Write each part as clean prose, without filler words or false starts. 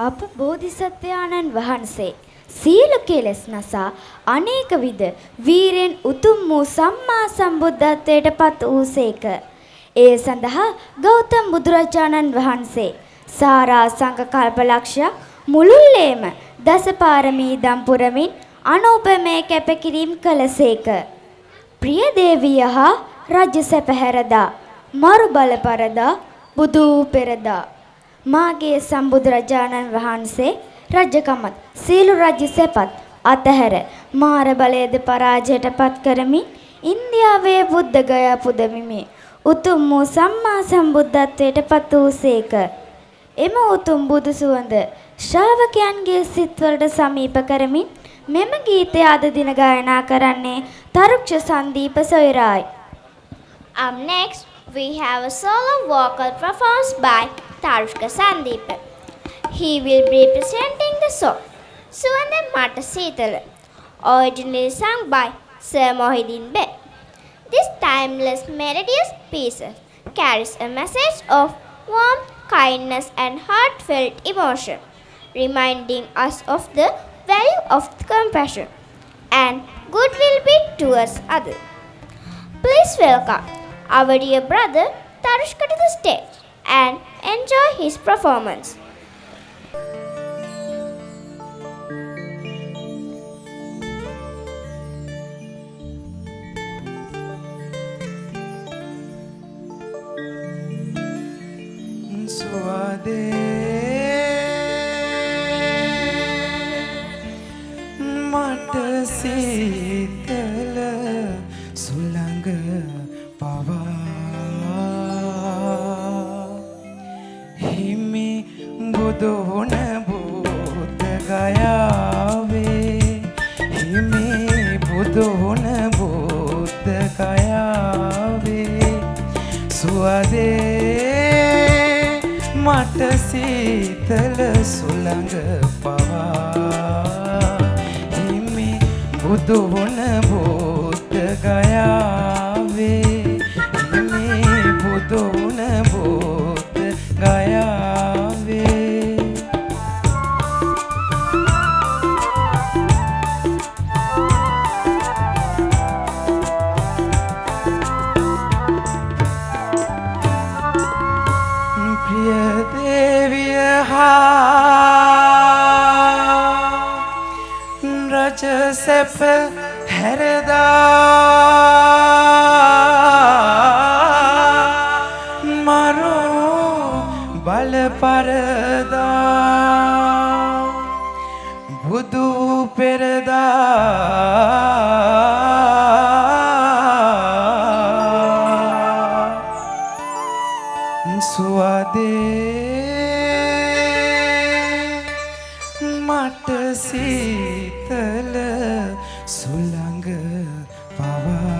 අප බෝධිසත්වයාණන් වහන්සේ සීල කෙලෙස් නසා අනේක විද වීරෙන් උතුම් වූ සම්මා සම්බුද්ධත්වයට පත් වූසේක. ඒ සඳහා ගෞතම බුදුරජාණන් වහන්සේ සාරා සංඝ කල්පලක්ෂයක් මුළුල්ලේම දසපාරමී දම් පුරමින් අනෝපමේ කැපකිරීම කළසේක. ප්‍රිය දේවිය හා රජ සැපහැරදා මරු බල පරදා බුදු පෙරදා මාගේ සම්බුදුරජාණන් වහන්සේ රජකමත් සීළු රජ සැපත් අතහැර මාර බලයේද පරාජයට පත් කරමින් ඉන්දියාවේ බුද්ධ ගයා පුදමිමේ උතුම් වූ සම්මා සම්බුද්ධත්වයට පත් වූසේක. එම උතුම් බුදු සුවඳ ශ්‍රාවකයන්ගේ සිත්වලට සමීප කරමින් මෙම ගීතය අද දින ගායනා කරන්නේ තරුක්ෂ සංදීප සොයුරායි. Up next, we have a solo vocal performance by Tarushka Sandeepa. He will be presenting the song Suwanda Mata Seethala, originally sung by Sir Mohideen Beg. This timeless melodious piece carries a message of warmth, kindness and heartfelt emotion, reminding us of the value of compassion and goodwill towards others. Please welcome our dear brother Tarushka to the stage and enjoy his performance. Swade Mata Seethala Sulanga Pava Himi Budona Buddha Gayave Himi Budona Buddha Gayave Swade මට සීතල සුළඟ පවා හිමි බුදු වුණ බුද්ධ ගයාවේ හිමි බුදු වුණ බුද්ධ ගයාවේ රජ සැප හැරදා මරෝ බල පරදා බුදු පෙරදා සුවදේ මට සීතල සුළඟ පවා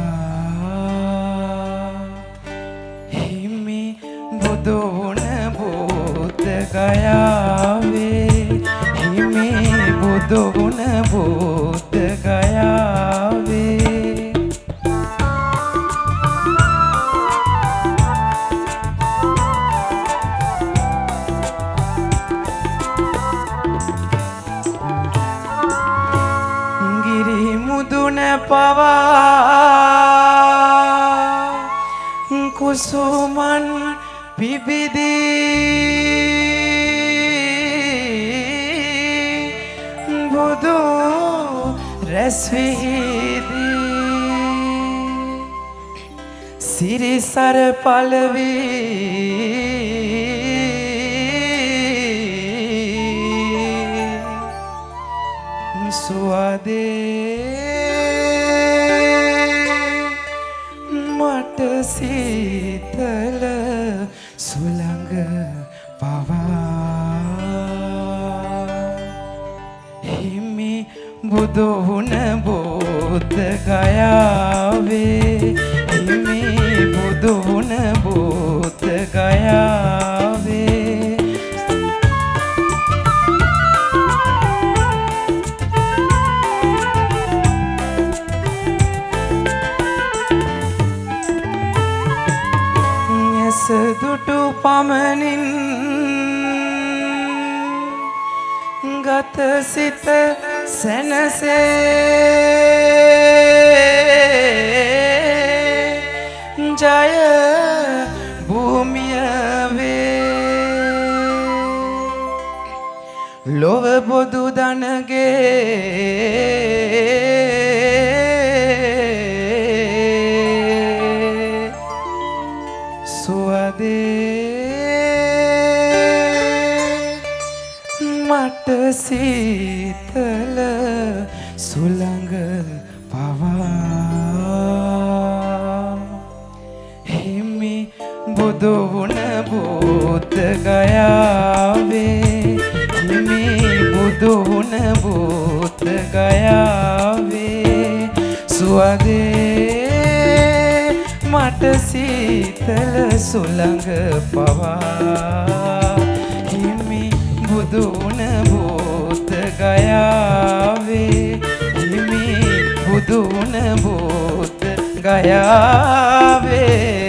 හිමි බුදු වුණ බුද්ධ ගයාවේ හිමි බුදු වුණ බුද්ධ ගයාවේ පවා කුසුමන් පිබිදී බුදු රැස් විහිදී සිරිසර පලවී සුවදේ මට සීතල සුළඟ පවා හිමි බුදු වුණ බුද්ධ ගයාවේ හිමි බුදු වුණ බුද්ධ ගයාවේ දුටු පමණින් ගත සිත සැනසේ ජය භූමිය වේ ලොව බොදු දනගේ සුවදේ මට සීතල සුළඟ පවා හිමි බුදු වුණ බුද්ධ ගයාවේ හිමි බුදු වුණ බුද්ධ ගයාවේ සුවදේ මට සීතල සුළඟ පවා හිමි බුදු වුණ බුද්ධ ගයාවේ හිමි බුදු වුණ බුද්ධ ගයාවේ